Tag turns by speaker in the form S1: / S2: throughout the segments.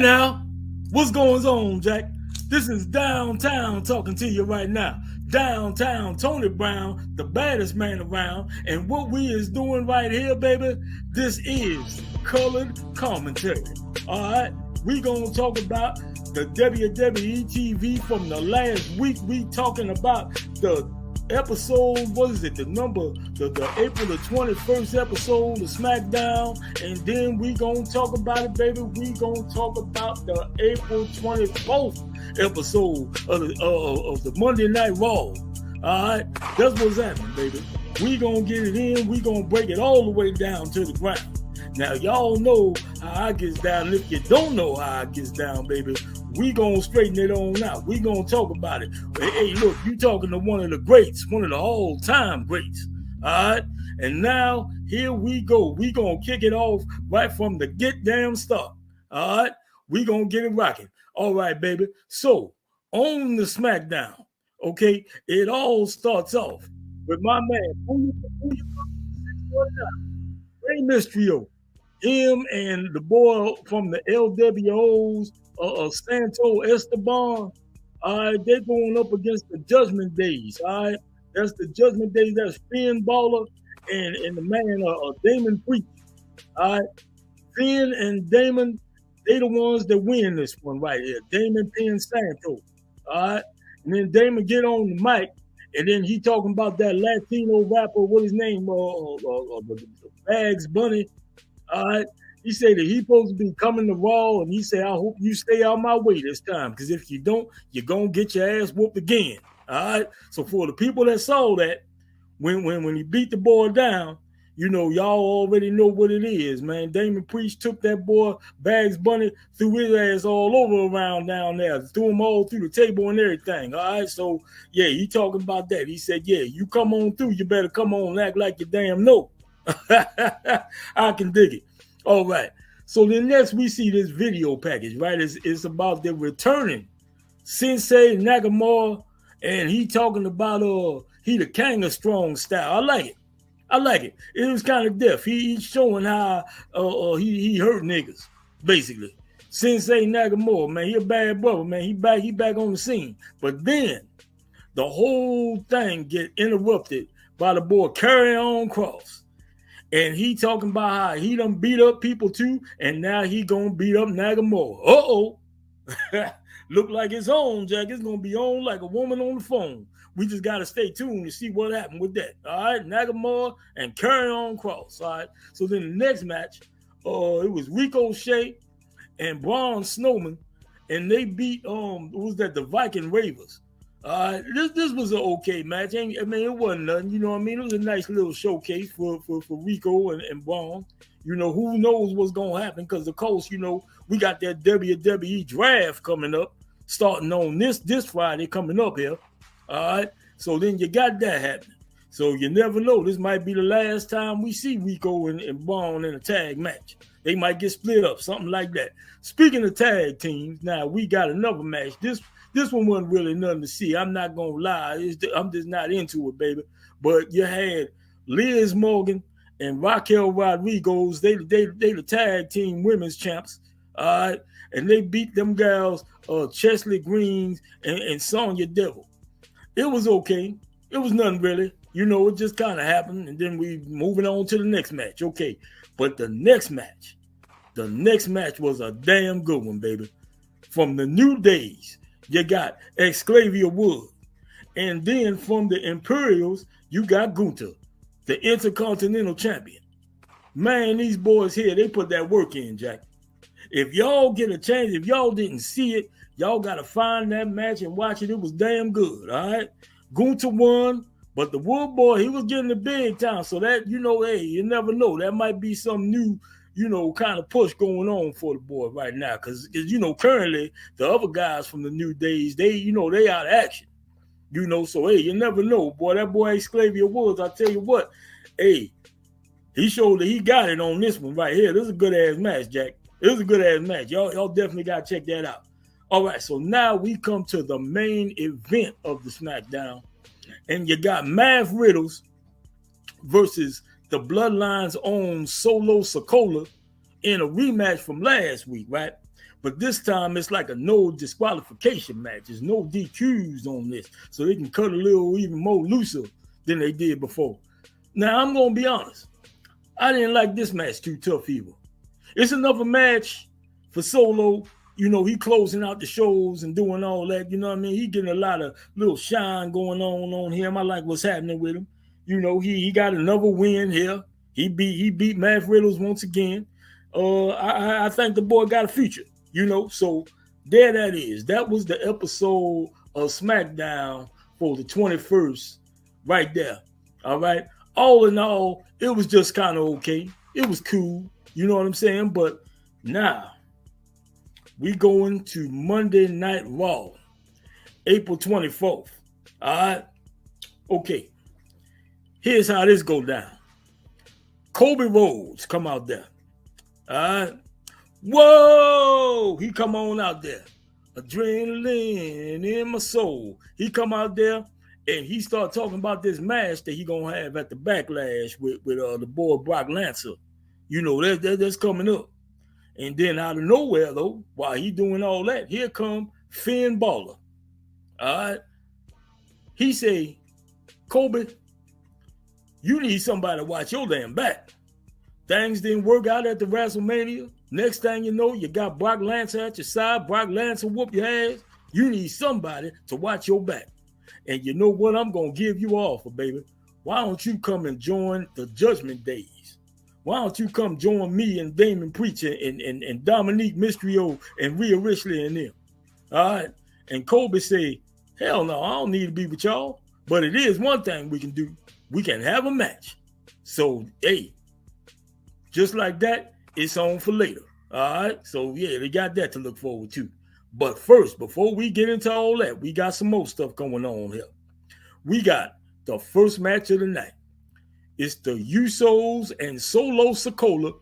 S1: now, what's going on, Jack? This is Downtown talking to you right now. Downtown Tony Brown, the baddest man around. And what we is doing right here, baby, this is colored commentary. All right, we gonna talk about the WWE TV from the last week. We talking about the episode, what is it, the April the 21st episode of SmackDown, and then we gonna talk about it, baby. We gonna talk about the April 24th episode of the Monday Night Raw. Alright, that's what's happening, baby. We gonna get it in, we gonna break it all the way down to the ground. Now, y'all know how I gets down. If you don't know how I gets down, baby, we gonna straighten it on out. We gonna talk about it. Hey, look, you talking to one of the greats, one of the all-time greats. All right? And now, here we go. We gonna kick it off right from the get damn start. All right? We gonna get it rocking. All right, baby. So, on the SmackDown, okay, it all starts off with my man, Rey Mysterio. Him and the boy from the LWOs, Santo Esteban, they're going up against the Judgment Days. All right, that's the Judgment Days. That's Finn Balor and the man Damon Priest. All right, Finn and Damon, they the ones that win this one right here. Damon pin Santo. All right, and then Damon get on the mic, and then he talking about that Latino rapper. What his name? Bags Bunny. All right. He said that he's supposed to be coming to Raw, and he said, I hope you stay out my way this time, because if you don't, you're going to get your ass whooped again. All right. So for the people that saw that, when he beat the boy down, you know, y'all already know what it is, man. Damon Priest took that boy, Bags Bunny, threw his ass all over around down there, threw him all through the table and everything. All right. So, yeah, he talking about that. He said, yeah, you come on through. You better come on and act like you damn know. I can dig it. All right. So then next we see this video package, right? It's about the returning Sensei Nakamura, and he talking about he the king of strong style. I like it. I like it. It was kind of deaf. He's showing how he hurt niggas, basically. Sensei Nakamura, man, he a bad brother, man. He back on the scene. But then the whole thing get interrupted by the boy Karrion Kross. And he talking about how he done beat up people too, and now he gonna beat up Nakamura. Uh-oh. Look like it's on, Jack. It's gonna be on like a woman on the phone. We just gotta stay tuned to see what happened with that. All right, Nakamura and Karrion Kross. All right. So then the next match, it was Ricochet and Braun Strowman, and they beat what was that, the Viking Ravers. This was an okay match. I mean, it wasn't nothing. You know what I mean? It was a nice little showcase for Rico and Braun. You know, who knows what's going to happen, because, of course, you know, we got that WWE draft coming up, starting on this Friday coming up here. All right? So then you got that happening. So you never know. This might be the last time we see Rico and Braun in a tag match. They might get split up, something like that. Speaking of tag teams, now we got another match. This one wasn't really nothing to see. I'm not going to lie. I'm just not into it, baby. But you had Liz Morgan and Raquel Rodriguez. They the tag team women's champs. All right. And they beat them gals, Chesley Greens and Sonya Deville. It was okay. It was nothing really. You know, it just kind of happened. And then we moving on to the next match. Okay. But the next match was a damn good one, baby. From the New Days, you got Xavier Woods. And then from the Imperials, you got Gunther, the Intercontinental Champion. Man, these boys here, they put that work in, Jack. If y'all get a chance, if y'all didn't see it, y'all got to find that match and watch it. It was damn good, all right? Gunther won, but the Wood Boy, he was getting the big time. So that, you know, hey, you never know. That might be some new, you know, kind of push going on for the boy right now. Because, you know, currently, the other guys from the New Days, they, you know, they out of action. You know, so, hey, you never know. Boy, that boy Xavier Woods, I tell you what, hey, he showed that he got it on this one right here. This is a good-ass match, Jack. It was a good-ass match. Y'all definitely got to check that out. All right, so now we come to the main event of the SmackDown. And you got Mav Riddles versus the Bloodline's own Solo Sikoa in a rematch from last week, right? But this time it's like a no disqualification match. There's no DQs on this. So they can cut a little even more looser than they did before. Now, I'm going to be honest. I didn't like this match too tough either. It's another match for Solo. You know, he closing out the shows and doing all that. You know what I mean? He getting a lot of little shine going on him. I like what's happening with him. You know, he got another win here. He beat Matt Riddles once again. I think the boy got a future. You know, so there that is. That was the episode of SmackDown for the 21st right there. All right. All in all, it was just kind of okay. It was cool. You know what I'm saying? But now we going to Monday Night Raw, April 24th. All right. Okay. Here's how this go down. Cody Rhodes come out there. All right. Whoa! He come on out there. Adrenaline in my soul. He come out there and he start talking about this match that he gonna have at the Backlash with the boy Brock Lesnar. You know, that's coming up. And then out of nowhere, though, while he doing all that, here come Finn Balor. All right. He say, Kobe, you need somebody to watch your damn back. Things didn't work out at the WrestleMania. Next thing you know, you got Brock Lesnar at your side. Brock Lesnar whoop your ass. You need somebody to watch your back. And you know what? I'm going to give you an offer, baby. Why don't you come and join the Judgment Days? Why don't you come join me and Damon Preacher and Dominique Mysterio and Rhea Ripley and them? All right. And Kobe say, hell no, I don't need to be with y'all. But it is one thing we can do. We can have a match. So, hey, just like that, it's on for later. All right. So, yeah, they got that to look forward to. But first, before we get into all that, we got some more stuff going on here. We got the first match of the night. It's the Usos and Solo Sikoa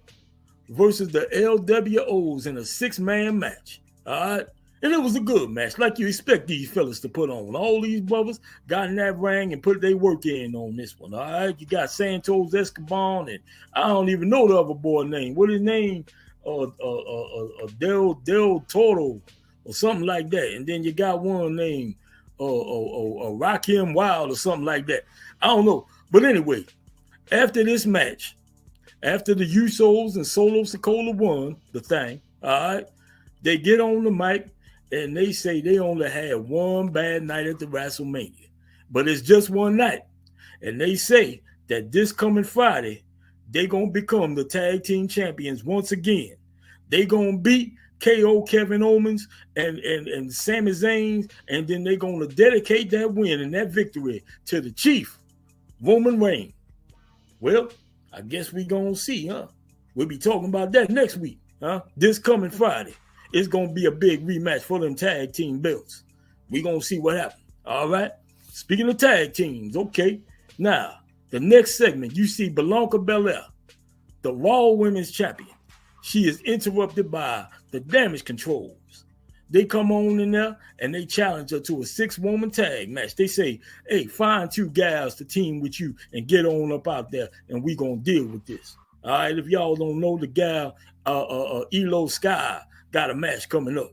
S1: versus the LWOs in a 6-man match. All right. And it was a good match, like you expect these fellas to put on. All these brothers got in that ring and put their work in on this one. All right. You got Santos Escobar and I don't even know the other boy name. What his name? Del Toro or something like that. And then you got one named Rakim Wild or something like that. I don't know. But anyway, after this match, after the Usos and Solo Sikoa won the thing, all right, they get on the mic and they say they only had one bad night at the WrestleMania. But it's just one night. And they say that this coming Friday, they're going to become the tag team champions once again. They're going to beat KO Kevin Owens and Sami Zayn, and then they're going to dedicate that win and that victory to the Chief, Roman Reigns. Well, I guess we're going to see, huh? We'll be talking about that next week, huh? This coming Friday. It's going to be a big rematch for them tag team belts. We're going to see what happens. All right? Speaking of tag teams, okay. Now, the next segment, you see Bianca Belair, the Raw Women's Champion. She is interrupted by the Damage Controls. They come on in there and they challenge her to a 6-woman tag match. They say, hey, find 2 gals to team with you and get on up out there and we going to deal with this. All right, if y'all don't know, the gal, Elo Sky, got a match coming up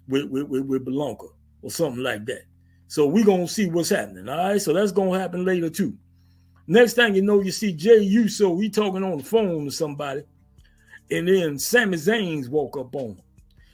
S1: with Bianca or something like that. So we're going to see what's happening. All right, so that's going to happen later too. Next thing you know, you see Jey Uso, he talking on the phone to somebody. And then Sami Zayn walk up on him.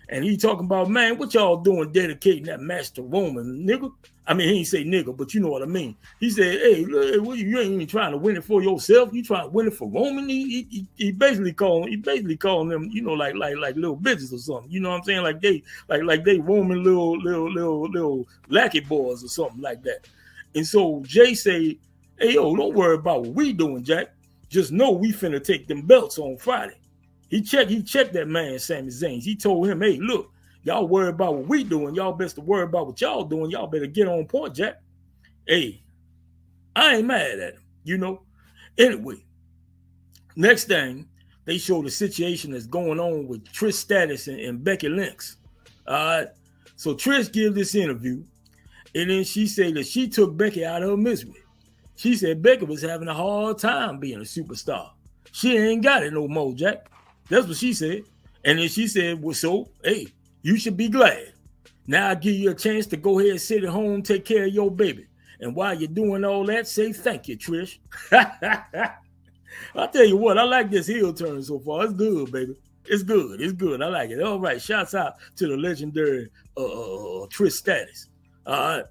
S1: And he talking about, man, what y'all doing dedicating that match to Roman, nigga? I mean, he ain't say nigga, but you know what I mean. He said, hey, you ain't even trying to win it for yourself. You trying to win it for Roman. He basically calling them, you know, like little bitches or something. You know what I'm saying? Like they Roman little lackey boys or something like that. And so Jay say, hey, yo, don't worry about what we doing, Jack. Just know we finna take them belts on Friday. He checked that man, Sami Zayn. He told him, hey, look, y'all worry about what we doing. Y'all best to worry about what y'all doing. Y'all better get on point, Jack. Hey, I ain't mad at him, you know. Anyway, next thing, they show the situation that's going on with Trish Stratus and Becky Lynch. All right. So Trish gives this interview, and then she said that she took Becky out of her misery. She said Becky was having a hard time being a superstar. She ain't got it no more, Jack. That's what she said. And then she said, well, so, hey, You should be glad. Now I give you a chance to go ahead and sit at home, take care of your baby. And while you're doing all that, say thank you, Trish. I'll tell you what, I like this heel turn so far. It's good, baby. It's good. It's good. I like it. All right. Shouts out to the legendary Trish Stratus. All right.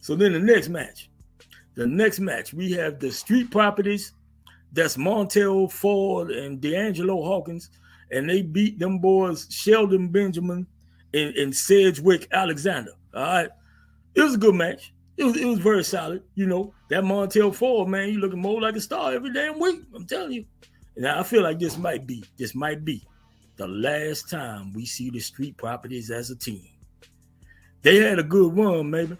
S1: So then the next match. We have the Street Properties. That's Montel Ford and D'Angelo Hawkins. And they beat them boys, Sheldon Benjamin and Sedgwick Alexander. All right. It was a good match. It was very solid. You know, that Montel Ford, man, he looking more like a star every damn week. I'm telling you. Now, I feel like this might be the last time we see the Street Properties as a team. They had a good run, maybe.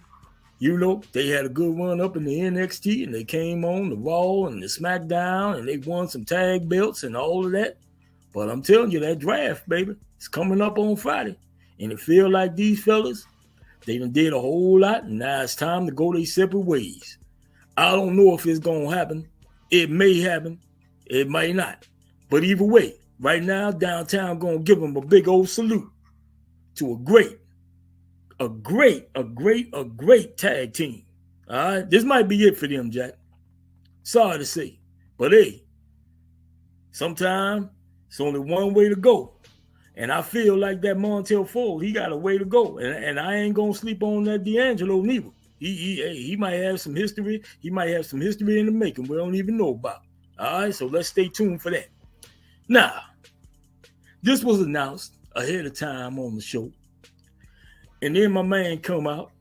S1: You know, they had a good run up in the NXT, and they came on the Raw and the SmackDown, and they won some tag belts and all of that. But I'm telling you, that draft, baby, is coming up on Friday. And it feel like these fellas, they done did a whole lot, and now it's time to go their separate ways. I don't know if it's going to happen. It may happen. It might not. But either way, right now, Downtown going to give them a big old salute to a great tag team. All right? This might be it for them, Jack. Sorry to say. But hey, sometimes it's only one way to go. And I feel like that Montel Ford, he got a way to go. And I ain't going to sleep on that D'Angelo neither. He might have some history. He might have some history in the making we don't even know about. All right, so let's stay tuned for that. Now, this was announced ahead of time on the show. And then my man come out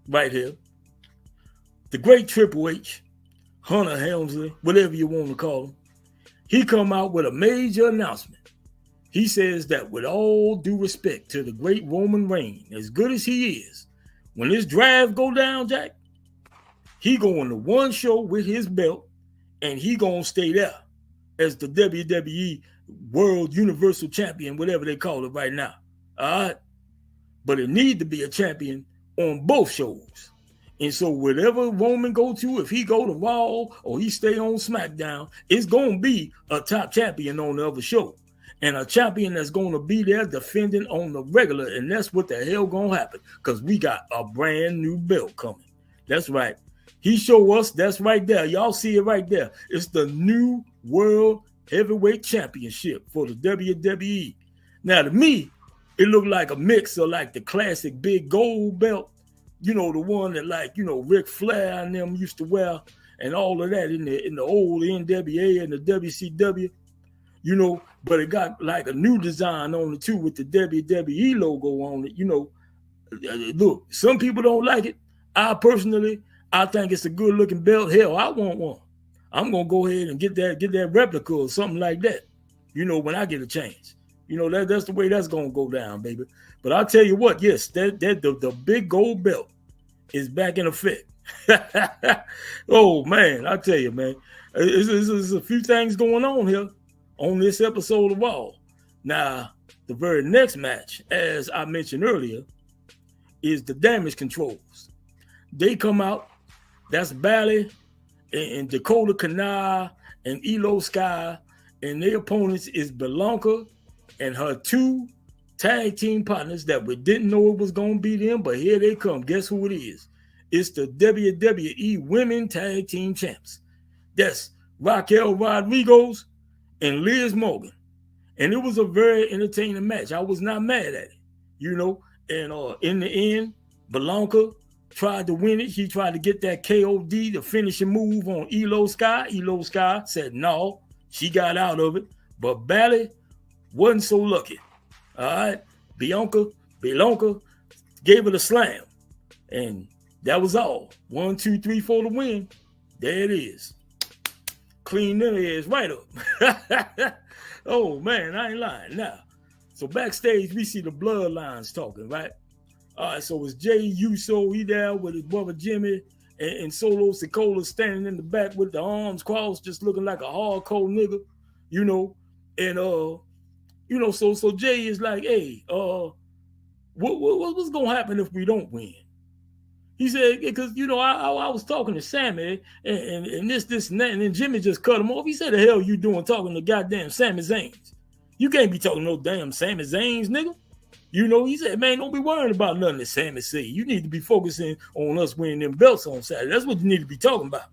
S1: right here. The great Triple H, Hunter Helmsley, whatever you want to call him. He come out with a major announcement. He says that with all due respect to the great Roman Reigns, as good as he is, when this draft go down, Jack, he going to one show with his belt, and he going to stay there as the WWE World Universal Champion, whatever they call it right now. All right? But it need to be a champion on both shows. And so whatever Roman go to, if he go to Raw or he stay on SmackDown, it's going to be a top champion on the other show. And a champion that's going to be there defending on the regular. And that's what the hell going to happen. Because we got a brand new belt coming. That's right. He show us, that's right there. Y'all see it right there. It's the new World Heavyweight Championship for the WWE. Now, to me, it looked like a mix of like the classic big gold belt. You know, the one that like, you know, Ric Flair and them used to wear and all of that in the old NWA and the WCW. You know, but it got like a new design on it too with the WWE logo on it. You know, look, some people don't like it. I think it's a good looking belt. Hell, I want one. I'm gonna go ahead and get that replica or something like that. You know, when I get a chance. You know, that's the way that's gonna go down, baby. But I'll tell you what, yes, the big gold belt is back in effect. Oh man, I tell you, man, there's a few things going on here on this episode of Raw. Now, the very next match, as I mentioned earlier, is the Damage Controls. They come out. That's Bailey and Dakota Kanai and Elo Sky, and their opponents is Blanca and her two tag team partners that we didn't know it was going to be them, but here they come. Guess who it is? It's the WWE Women Tag Team Champs. That's Raquel Rodriguez and Liz Morgan. And it was a very entertaining match. I was not mad at it, you know. And in the end, Blanca tried to win it. She tried to get that KOD, the finishing move on Elo Sky. Elo Sky said no. She got out of it. But Bailey wasn't so lucky. All right. Blanca gave it a slam. And that was all. 1, 2, 3, 4 to win. There it is. Clean their ass right up. Oh, man, I ain't lying. Now, so backstage, we see the Bloodlines talking, right? All right, so it's Jay Uso, he there with his brother Jimmy, and Solo Sikoa standing in the back with the arms crossed, just looking like a hardcore nigga, you know. And, you know, so Jay is like, hey, what's going to happen if we don't win? He said, because, you know, I was talking to Sammy and this and that, and then Jimmy just cut him off. He said, the hell you doing talking to goddamn Sami Zayn? You can't be talking no damn Sami Zayn, nigga. You know, he said, man, don't be worrying about nothing that Sammy say. You need to be focusing on us winning them belts on Saturday. That's what you need to be talking about.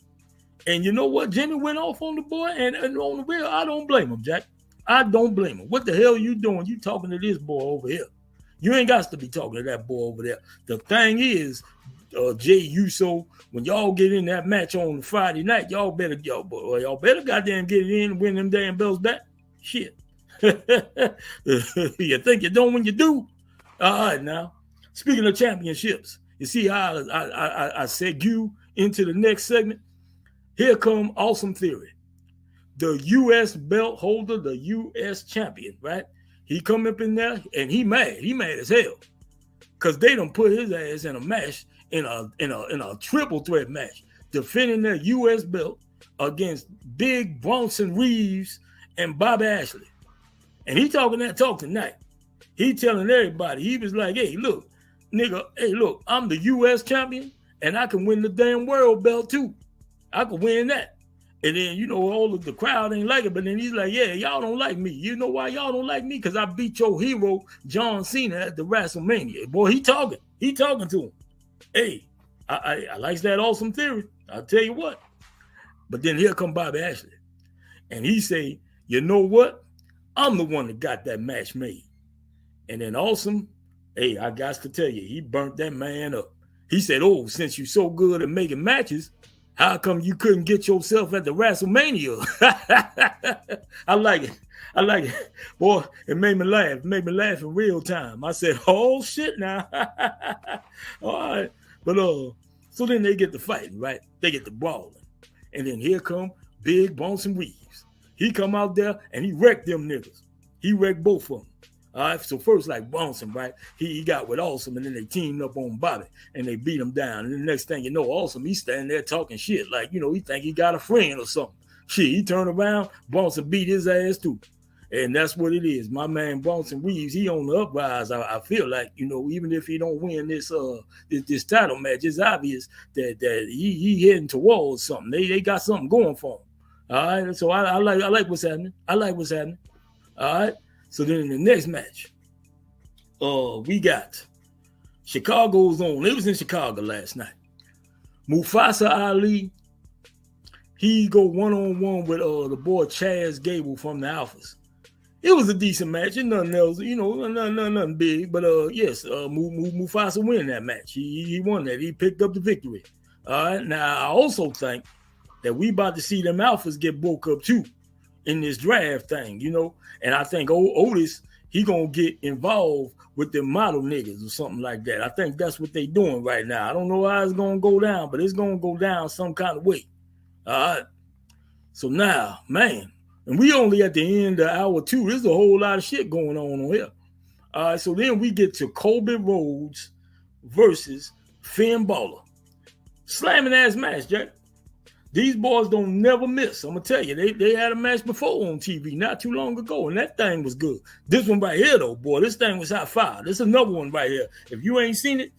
S1: And you know what? Jimmy went off on the boy, and on the real, I don't blame him, Jack. I don't blame him. What the hell you doing? You talking to this boy over here. You ain't got to be talking to that boy over there. The thing is, Jay Uso, when y'all get in that match on Friday night, y'all better goddamn get it in and win them damn belts back. Shit. You think you don't when you do? All right, now. Speaking of championships, you see how I segue into the next segment? Here come Awesome Theory. The U.S. belt holder, the U.S. champion, right? He come up in there and he mad. He mad as hell. Because they done put his ass in a match, in a triple threat match, defending their U.S. belt against Big Bronson Reeves and Bobby Ashley. And he talking that talk tonight. He telling everybody, he was like, hey, look, nigga, hey, look, I'm the U.S. champion and I can win the damn world belt too. I could win that. And then, you know, all of the crowd ain't like it, but then he's like, yeah, y'all don't like me. You know why y'all don't like me? Because I beat your hero, John Cena, at the WrestleMania. Boy, he talking to him. Hey, I like that Awesome Theory. I'll tell you what. But then here come Bobby Ashley. And he say, you know what? I'm the one that got that match made. And then Awesome, hey, I got to tell you, he burnt that man up. He said, oh, since you're so good at making matches, how come you couldn't get yourself at the WrestleMania? I like it. Boy, it made me laugh. It made me laugh in real time. I said, oh, shit now. All right. But so then they get to fighting, right? They get to brawling. And then here come Big Bronson Reeves. He come out there and he wrecked them niggas. He wrecked both of them. All right, so first, like Bronson, right? He got with Awesome, and then they teamed up on Bobby, and they beat him down. And the next thing you know, Awesome, he's standing there talking shit, like, you know, he think he got a friend or something. Shit, he turned around, Bronson beat his ass too. And that's what it is. My man Bronson Reeves, he on the uprise. I feel like, you know, even if he don't win this title match, it's obvious that he heading towards something. They got something going for him. All right, so I like what's happening. I like what's happening. All right. So then in the next match, we got Chicago's own. It was in Chicago last night. Mufasa Ali, he go one-on-one with the boy Chaz Gable from the Alphas. It was a decent match. And nothing else, you know, nothing big. But yes, Mufasa win that match. He won that. He picked up the victory. All right. Now, I also think that we about to see them Alphas get broke up too in this draft thing, you know. And I think Otis, he gonna get involved with the model niggas or something like that. I think that's what they doing right now. I don't know how it's gonna go down, but it's gonna go down some kind of way. All right. So now, man, and we only at the end of hour 2. There's a whole lot of shit going on here. All right. So then we get to Colby Rhodes versus Finn Balor. Slamming ass match, Jack. These boys don't never miss. I'm gonna tell you, they had a match before on TV not too long ago, and that thing was good. This one right here, though, boy, this thing was hot fire. This is another one right here. If you ain't seen it,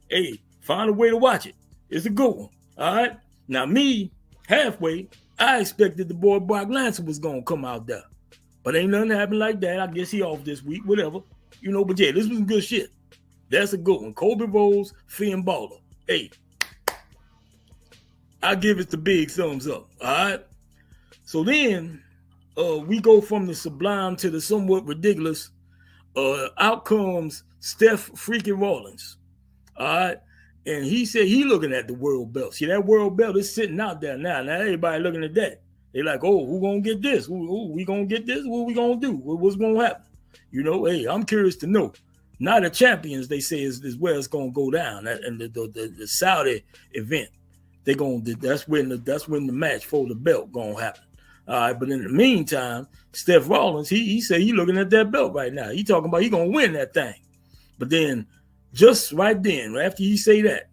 S1: hey, find a way to watch it. It's a good one. All right. Now me, halfway, I expected the boy Brock Lesnar was gonna come out there, but ain't nothing happened like that. I guess he off this week, whatever, you know. But yeah, this was good shit. That's a good one. Colby Rhodes, Finn Balor. Hey. I give it the big thumbs up. All right. So then we go from the sublime to the somewhat ridiculous. Out comes Steph freaking Rollins. All right. And he said he looking at the world belt. See, that world belt is sitting out there now. Now everybody looking at that. They like, oh, who gonna get this? Who we gonna get this? What we gonna do? What's gonna happen? You know, hey, I'm curious to know. Now the champions, they say, is where it's gonna go down. And the Saudi event. That's when the match for the belt gonna happen. All right, but in the meantime, Steph Rollins, he said he looking at that belt right now. He talking about he gonna win that thing. But then, just right then, after he say that,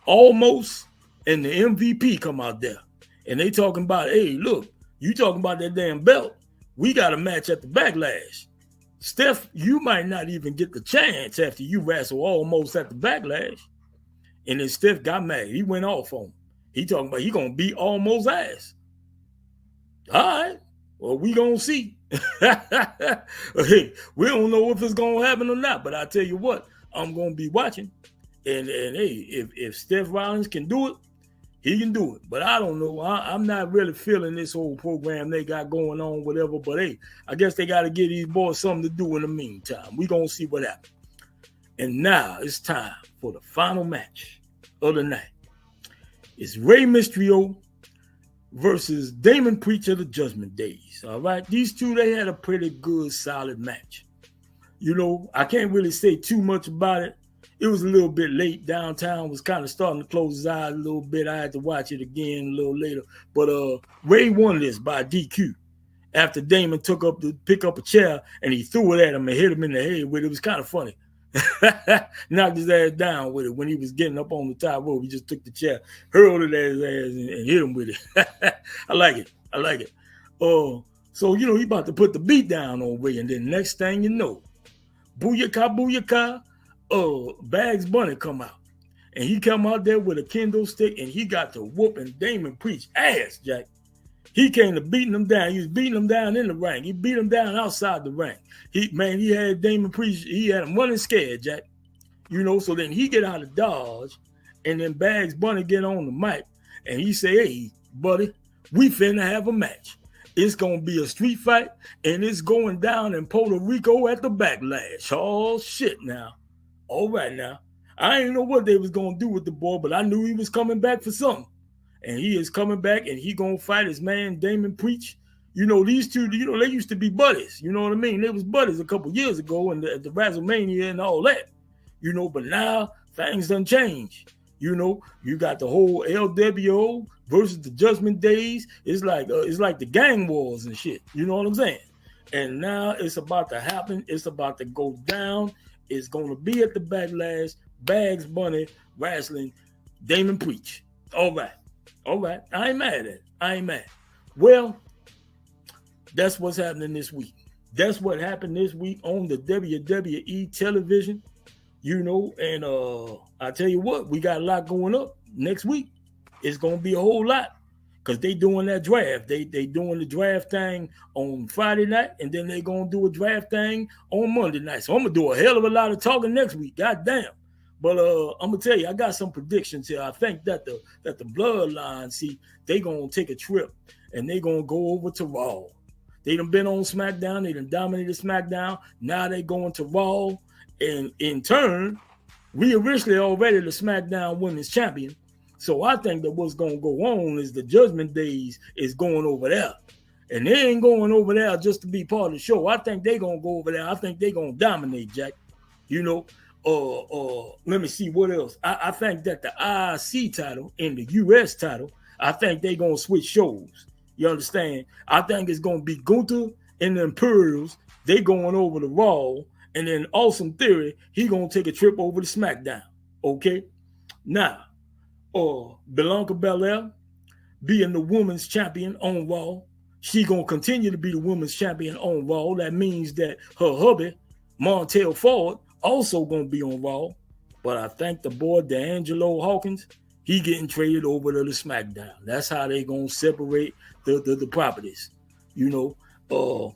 S1: Almost and the MVP come out there, and they talking about, hey, look, you talking about that damn belt? We got a match at the Backlash. Steph, you might not even get the chance after you wrestle Almost at the Backlash. And then Steph got mad. He went off on him. He talking about he gonna beat Almost ass. All right. Well, we gonna see. Hey, we don't know if it's gonna happen or not, but I tell you what, I'm gonna be watching. And hey, if Steph Rollins can do it, he can do it. But I don't know. I'm not really feeling this whole program they got going on, whatever. But hey, I guess they got to give these boys something to do in the meantime. We gonna see what happens. And now it's time for the final match of the night. It's Rey Mysterio versus Damon Priest of the Judgment Days. All right, these two, they had a pretty good, solid match. You know, I can't really say too much about it. It was a little bit late. Downtown was kind of starting to close his eyes a little bit. I had to watch it again a little later. But Rey won this by DQ after Damon took up to pick up a chair and he threw it at him and hit him in the head with it. It was kind of funny. Knocked his ass down with it when he was getting up on the top rope. He just took the chair, hurled it at his ass, and hit him with it. I like it. I like it. So, you know, he about to put the beat down on Rey, and then next thing you know, booyaka, booyaka, Bags Bunny come out. And he come out there with a kendo stick, and he got to whooping Damon Priest ass, Jack. He came to beating him down. He was beating him down in the ring. He beat him down outside the ring. He had Damon Priest, he had him running scared, Jack. You know, so then he get out of Dodge, and then Bags Bunny get on the mic, and he say, hey, buddy, we finna have a match. It's going to be a street fight, and it's going down in Puerto Rico at the Backlash. Oh, shit now. All right now. I didn't know what they was going to do with the boy, but I knew he was coming back for something. And he is coming back, and he going to fight his man, Damon Priest. You know, these two, you know, they used to be buddies. You know what I mean? They was buddies a couple years ago at the Wrestlemania and all that. You know, but now things done changed. You know, you got the whole LWO versus the Judgment Days. It's like the gang wars and shit. You know what I'm saying? And now it's about to happen. It's about to go down. It's going to be at the Backlash. Bags Bunny, Wrasslin, Damon Priest. All right. I ain't mad at it. I ain't mad. Well, that's what's happening this week. That's what happened this week on the WWE television. You know, and I tell you what, we got a lot going up next week. It's going to be a whole lot because they doing that draft. They doing the draft thing on Friday night, and then they going to do a draft thing on Monday night. So I'm going to do a hell of a lot of talking next week. God damn. But I'm going to tell you, I got some predictions here. I think that the Bloodline, see, they going to take a trip, and they going to go over to Raw. They done been on SmackDown. They done dominated SmackDown. Now they going to Raw. And in turn, Rhea Ripley already the SmackDown Women's Champion. So I think that what's going to go on is the Judgment Days is going over there. And they ain't going over there just to be part of the show. I think they're going to go over there. I think they're going to dominate, Jack. You know, let me see what else. I think that the IC title and the US title, I think they're going to switch shows. You understand? I think it's going to be Gunther and the Imperials. They going over to Raw. And then Awesome Theory, he going to take a trip over to SmackDown. Okay? Now, Bianca Belair being the women's champion on Raw. She going to continue to be the women's champion on Raw. That means that her hubby, Montel Ford, also going to be on Raw. But I think the boy, D'Angelo Hawkins, he getting traded over to the SmackDown. That's how they going to separate the properties. You know,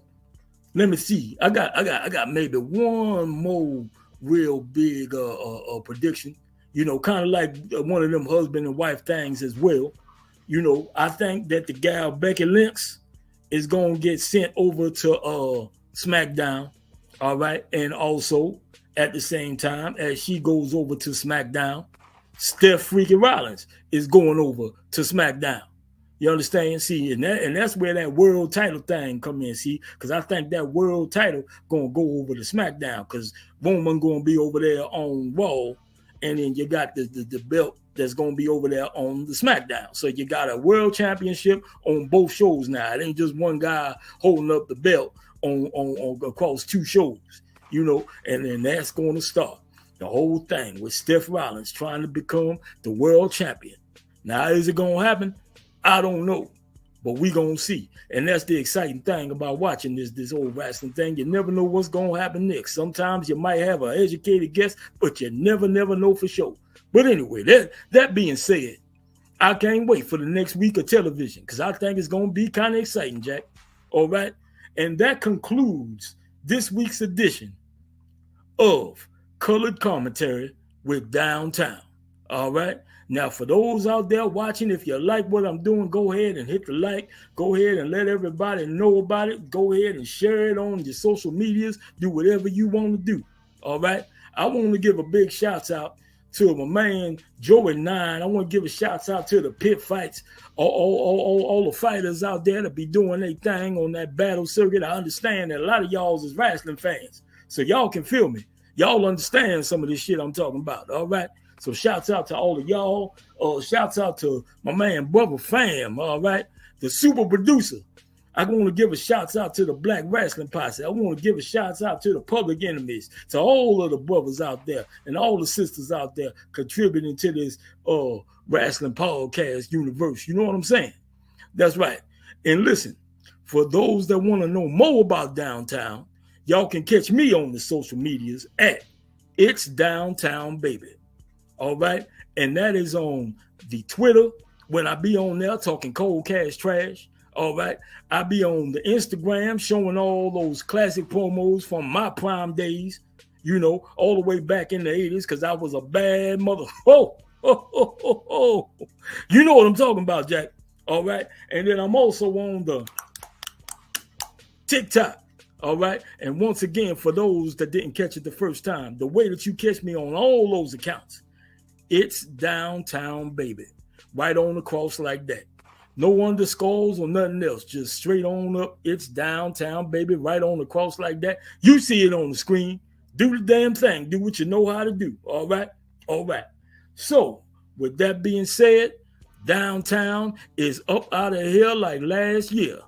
S1: let me see. I got maybe one more real big prediction. You know, kind of like one of them husband and wife things as well. You know, I think that the gal Becky Lynch is gonna get sent over to SmackDown. All right, and also at the same time as she goes over to SmackDown, Steph freaking Rollins is going over to SmackDown. You understand? See, and that's where that world title thing come in, see? Because I think that world title going to go over to SmackDown because Roman going to be over there on Raw, and then you got the belt that's going to be over there on the SmackDown. So you got a world championship on both shows now. It ain't just one guy holding up the belt on across two shows, you know, and then that's going to start the whole thing with Steph Rollins trying to become the world champion. Now, is it going to happen? I don't know, but we gonna see. And that's the exciting thing about watching this old wrestling thing. You never know what's gonna happen next. Sometimes you might have an educated guess, but you never know for sure. But anyway, that being said, I can't wait for the next week of television because I think it's gonna be kind of exciting, Jack. All right. And that concludes this week's edition of Colored Commentary with Downtown. All right. Now, for those out there watching, if you like what I'm doing, go ahead and hit the like. Go ahead and let everybody know about it. Go ahead and share it on your social medias. Do whatever you want to do. All right. I want to give a big shout out to my man Joey Nine. I want to give a shout out to the pit fights, all the fighters out there that be doing their thing on that battle circuit. I understand that a lot of y'all is wrestling fans, so y'all can feel me. Y'all understand some of this shit I'm talking about. All right. So shouts out to all of y'all. Shouts out to my man Brother Fam. All right. The super producer. I want to give a shout out to the Black Wrestling Posse. I want to give a shout out to the Public Enemies, to all of the brothers out there and all the sisters out there contributing to this wrestling podcast universe. You know what I'm saying? That's right. And listen, for those that want to know more about Downtown, y'all can catch me on the social medias at It's Downtown Baby. All right. And that is on the Twitter when I be on there talking cold cash trash. All right. I be on the Instagram showing all those classic promos from my prime days, you know, all the way back in the 80s, because I was a bad mother. Oh. You know what I'm talking about, Jack. All right. And then I'm also on the TikTok. All right. And once again, for those that didn't catch it the first time, the way that you catch me on all those accounts, it's Downtown Baby. Right on across like that. No underscores or nothing else. Just straight on up. It's Downtown Baby. Right on across like that. You see it on the screen. Do the damn thing. Do what you know how to do. All right. All right. So, with that being said, Downtown is up out of here like last year.